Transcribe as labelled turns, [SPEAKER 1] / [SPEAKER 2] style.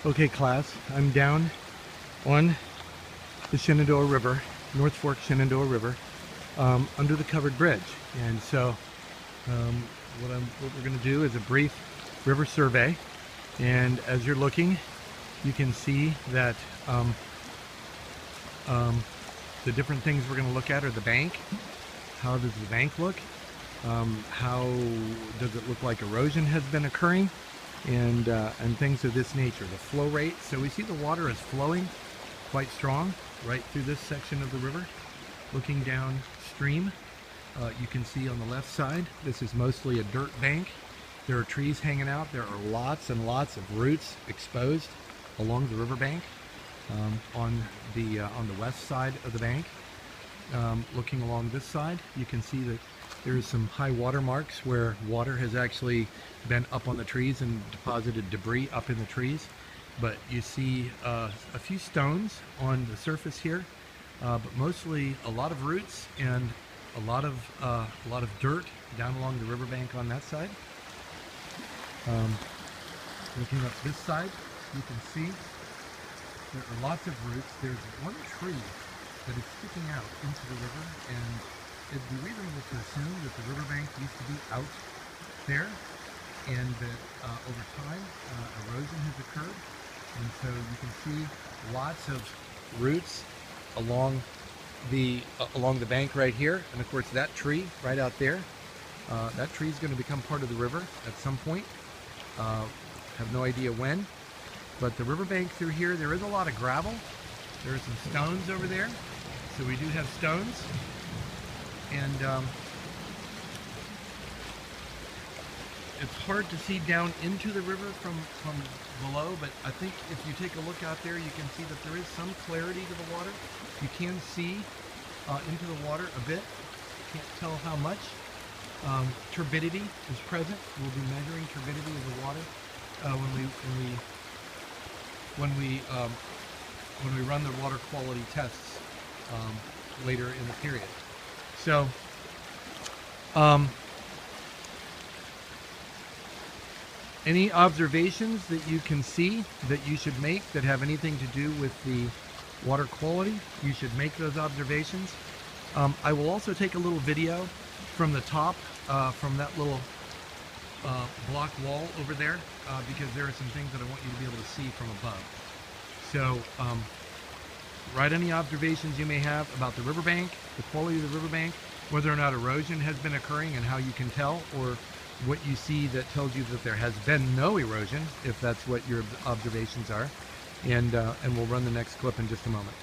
[SPEAKER 1] Okay, class, I'm down on the Shenandoah River, North Fork Shenandoah River, under the covered bridge. And so what we're going to do is a brief river survey. And as you're looking, you can see that the different things we're going to look at are the bank. How does the bank look? How does it look like erosion has been occurring? And things of this nature. The flow rate. So we see the water is flowing quite strong right through this section of the river. Looking downstream, you can see on the left side, this is mostly a dirt bank. There are trees hanging out. There are lots and lots of roots exposed along the riverbank on the west side of the bank. Looking along this side, you can see that there's some high water marks where water has actually been up on the trees and deposited debris up in the trees. But you see a few stones on the surface here, but mostly a lot of roots and a lot of dirt down along the riverbank on that side. Looking up this side, you can see there are lots of roots. There's one tree that is sticking out into the river, and it'd be reasonable to assume that the riverbank used to be out there, and that over time erosion has occurred. And so you can see lots of roots along the bank right here, and of course that tree right out there, that tree is going to become part of the river at some point. Have no idea when, but the riverbank through here, there is a lot of gravel. There are some stones over there, so we do have stones, and it's hard to see down into the river from below, but I think if you take a look out there, you can see that there is some clarity to the water. You can see into the water a bit. Can't tell how much. Turbidity is present. We'll be measuring turbidity of the water when we run the water quality tests later in the period. So any observations that you can see that you should make that have anything to do with the water quality, you should make those observations. I will also take a little video from the top, from that little block wall over there, because there are some things that I want you to be able to see from above. So write any observations you may have about the riverbank, the quality of the riverbank, whether or not erosion has been occurring and how you can tell, or what you see that tells you that there has been no erosion, if that's what your observations are. And we'll run the next clip in just a moment.